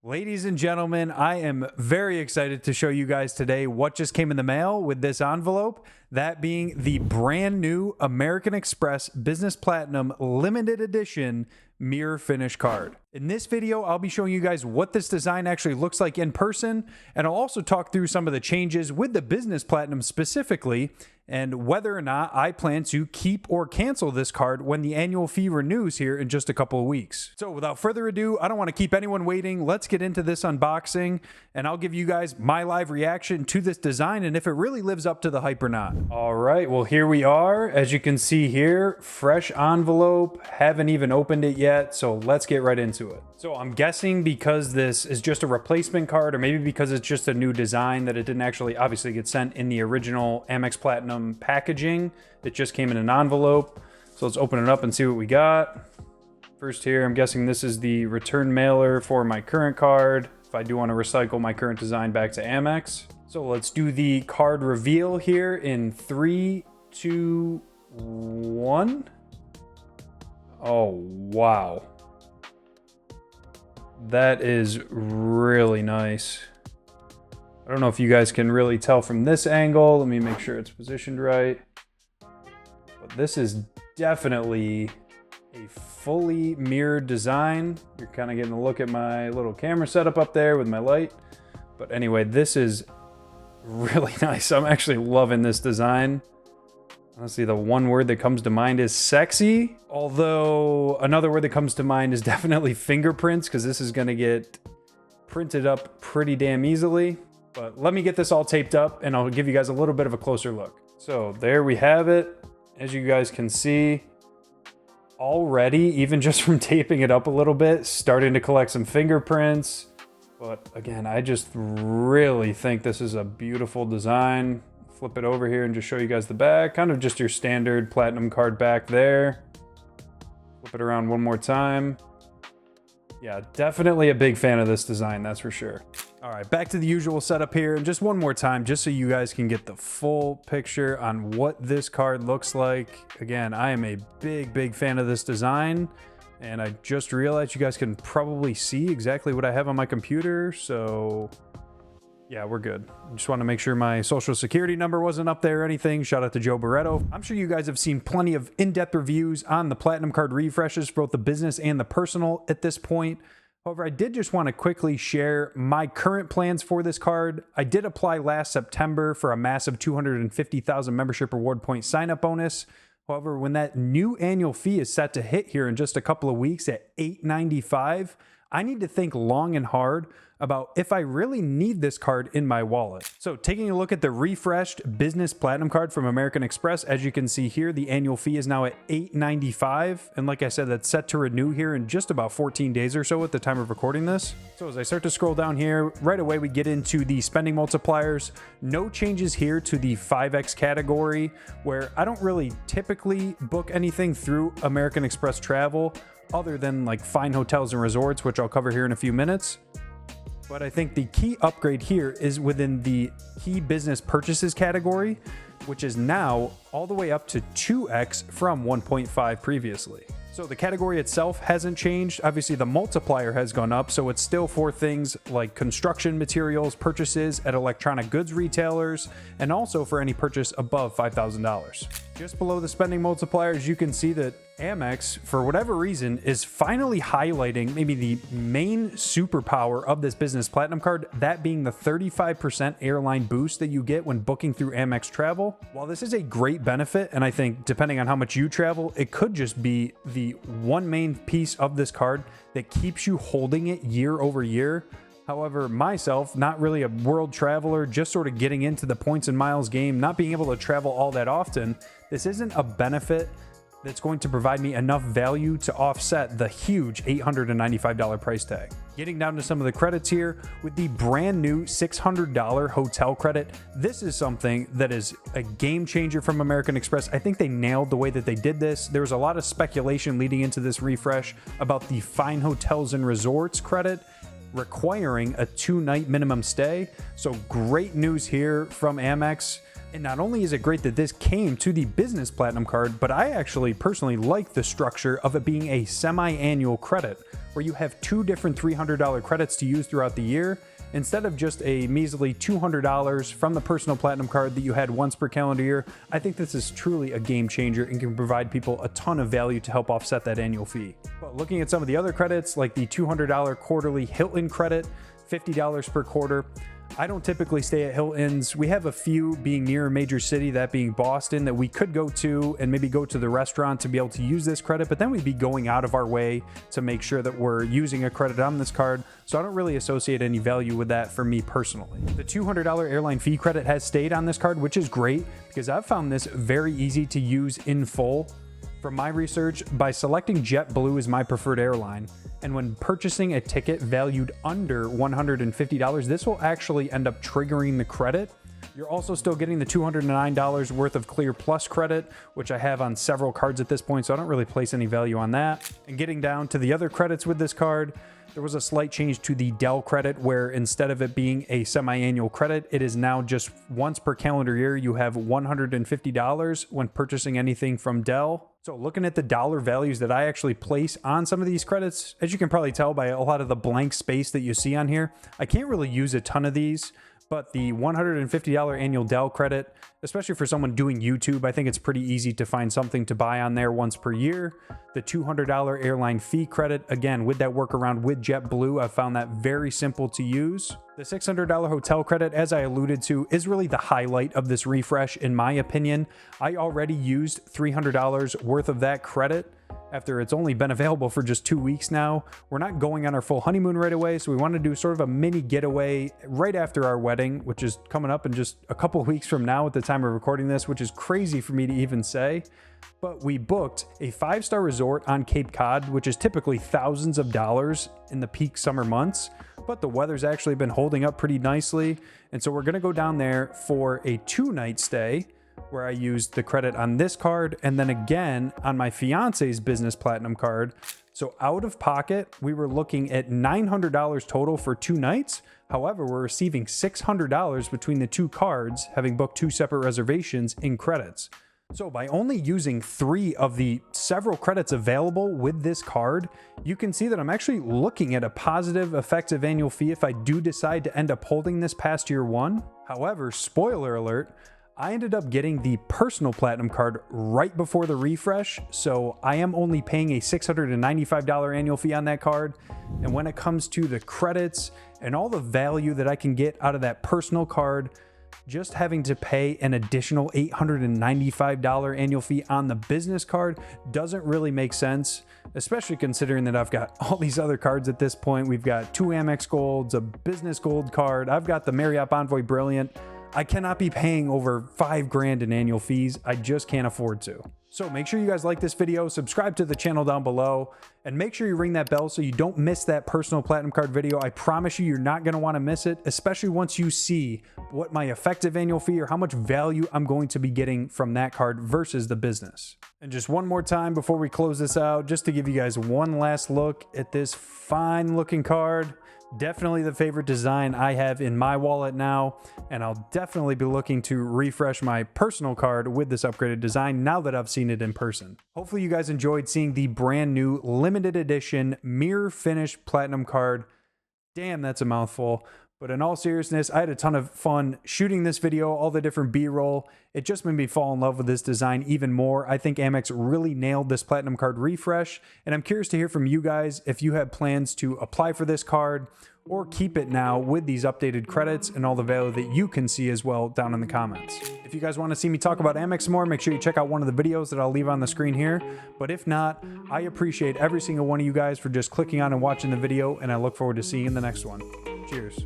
Ladies and gentlemen, I am very excited to show you guys today what just came in the mail with this envelope, that being the brand new American Express Business Platinum limited edition mirror finish card. In this video, I'll be showing you guys what this design actually looks like in person, and I'll also talk through some of the changes with the Business Platinum specifically, and whether or not I plan to keep or cancel this card when the annual fee renews here in just a couple of weeks. So without further ado, I don't want to keep anyone waiting. Let's get into this unboxing, and I'll give you guys my live reaction to this design and if it really lives up to the hype or not. All right, well, here we are. As you can see here, fresh envelope. Haven't even opened it yet, so let's get right into it. So I'm guessing because this is just a replacement card, or maybe because it's just a new design, that it didn't actually obviously get sent in the original Amex Platinum packaging. It just came in an envelope. So let's open it up and see what we got. First here, I'm guessing this is the return mailer for my current card, if I do want to recycle my current design back to Amex. So let's do the card reveal here in 3, 2, 1. Oh, wow. That is really nice. I don't know if you guys can really tell from this angle. Let me make sure it's positioned right. But this is definitely a fully mirrored design. You're kind of getting a look at my little camera setup up there with my light. But anyway, this is really nice. I'm actually loving this design. Honestly, the one word that comes to mind is sexy. Although another word that comes to mind is definitely fingerprints, because this is going to get printed up pretty damn easily. But let me get this all taped up and I'll give you guys a little bit of a closer look. So there we have it. As you guys can see, already, even just from taping it up a little bit, starting to collect some fingerprints. But again, I just really think this is a beautiful design. Flip it over here and just show you guys the back. Kind of just your standard platinum card back there. Flip it around one more time. Yeah, definitely a big fan of this design, that's for sure. All right, back to the usual setup here. And just one more time, just so you guys can get the full picture on what this card looks like. Again, I am a big fan of this design. And I just realized you guys can probably see exactly what I have on my computer. So yeah, we're good. I just want to make sure my social security number wasn't up there or anything. Shout out to Joe Barretto. I'm sure you guys have seen plenty of in-depth reviews on the Platinum card refreshes for both the business and the personal at this point. However, I did just want to quickly share my current plans for this card. I did apply last September for a massive 250,000 membership reward point sign-up bonus. However, when that new annual fee is set to hit here in just a couple of weeks at $895, I need to think long and hard about if I really need this card in my wallet. So taking a look at the refreshed Business Platinum card from American Express, as you can see here, the annual fee is now at $895. And like I said, that's set to renew here in just about 14 days or so at the time of recording this. So as I start to scroll down here, right away we get into the spending multipliers. No changes here to the 5X category, where I don't really typically book anything through American Express Travel other than like fine hotels and resorts, which I'll cover here in a few minutes. But I think the key upgrade here is within the key business purchases category, which is now all the way up to 2x from 1.5 previously. So the category itself hasn't changed. Obviously the multiplier has gone up, so it's still for things like construction materials purchases at electronic goods retailers, and also for any purchase above $5,000. Just below the spending multipliers, you can see that Amex, for whatever reason, is finally highlighting maybe the main superpower of this Business Platinum card, that being the 35% airline boost that you get when booking through Amex Travel. While this is a great benefit, and I think depending on how much you travel, it could just be the one main piece of this card that keeps you holding it year over year. However, myself, not really a world traveler, just sort of getting into the points and miles game, not being able to travel all that often, this isn't a benefit that's going to provide me enough value to offset the huge $895 price tag. Getting down to some of the credits here, with the brand new $600 hotel credit, this is something that is a game changer from American Express. I think they nailed the way that they did this. There was a lot of speculation leading into this refresh about the fine hotels and resorts credit requiring a 2-night minimum stay. So great news here from Amex. And not only is it great that this came to the Business Platinum card, but I actually personally like the structure of it being a semi-annual credit, where you have 2 different $300 credits to use throughout the year, instead of just a measly $200 from the personal Platinum card that you had once per calendar year. I think this is truly a game changer and can provide people a ton of value to help offset that annual fee. But looking at some of the other credits, like the $200 quarterly Hilton credit, $50 per quarter, I don't typically stay at Hilton's. We have a few being near a major city, that being Boston, that we could go to and maybe go to the restaurant to be able to use this credit, but then we'd be going out of our way to make sure that we're using a credit on this card. So I don't really associate any value with that for me personally. The $200 airline fee credit has stayed on this card, which is great because I've found this very easy to use in full. From my research, by selecting JetBlue as my preferred airline, and when purchasing a ticket valued under $150, this will actually end up triggering the credit. You're also still getting the $209 worth of Clear Plus credit, which I have on several cards at this point, so I don't really place any value on that. And getting down to the other credits with this card, there was a slight change to the Dell credit, where instead of it being a semi-annual credit, it is now just once per calendar year. You have $150 when purchasing anything from Dell. So looking at the dollar values that I actually place on some of these credits, as you can probably tell by a lot of the blank space that you see on here, I can't really use a ton of these. But the $150 annual Dell credit, especially for someone doing YouTube, I think it's pretty easy to find something to buy on there once per year. The $200 airline fee credit, again, with that workaround with JetBlue, I found that very simple to use. The $600 hotel credit, as I alluded to, is really the highlight of this refresh, in my opinion. I already used $300 worth of that credit after it's only been available for just 2 weeks now. We're not going on our full honeymoon right away, so we want to do sort of a mini getaway right after our wedding, which is coming up in just a couple of weeks from now at the time of recording this, which is crazy for me to even say. But we booked a 5-star resort on Cape Cod, which is typically thousands of dollars in the peak summer months, but the weather's actually been holding up pretty nicely. And so we're going to go down there for a 2-night stay, where I used the credit on this card and then again on my fiance's Business Platinum card. So out of pocket, we were looking at $900 total for 2 nights. However, we're receiving $600 between the 2 cards, having booked 2 separate reservations in credits. So by only using 3 of the several credits available with this card, you can see that I'm actually looking at a positive effective annual fee if I do decide to end up holding this past year 1. However, spoiler alert, I ended up getting the personal Platinum card right before the refresh, so I am only paying a $695 annual fee on that card. And when it comes to the credits and all the value that I can get out of that personal card, just having to pay an additional $895 annual fee on the business card doesn't really make sense, especially considering that I've got all these other cards at this point. We've got 2 Amex Golds, a Business Gold Card, I've got the Marriott Bonvoy Brilliant. I cannot be paying over $5,000 in annual fees. I just can't afford to. So make sure you guys like this video, subscribe to the channel down below, and make sure you ring that bell so you don't miss that personal Platinum card video. I promise you, you're not going to want to miss it, especially once you see what my effective annual fee or how much value I'm going to be getting from that card versus the business. And just one more time before we close this out, just to give you guys one last look at this fine looking card. Definitely the favorite design I have in my wallet now, and I'll definitely be looking to refresh my personal card with this upgraded design now that I've seen it in person. Hopefully you guys enjoyed seeing the brand new limited edition mirror finish Platinum card. Damn, that's a mouthful. But in all seriousness, I had a ton of fun shooting this video, all the different B-roll. It just made me fall in love with this design even more. I think Amex really nailed this Platinum card refresh, and I'm curious to hear from you guys if you have plans to apply for this card or keep it now with these updated credits and all the value that you can see as well down in the comments. If you guys want to see me talk about Amex more, make sure you check out one of the videos that I'll leave on the screen here. But if not, I appreciate every single one of you guys for just clicking on and watching the video, and I look forward to seeing you in the next one. Cheers.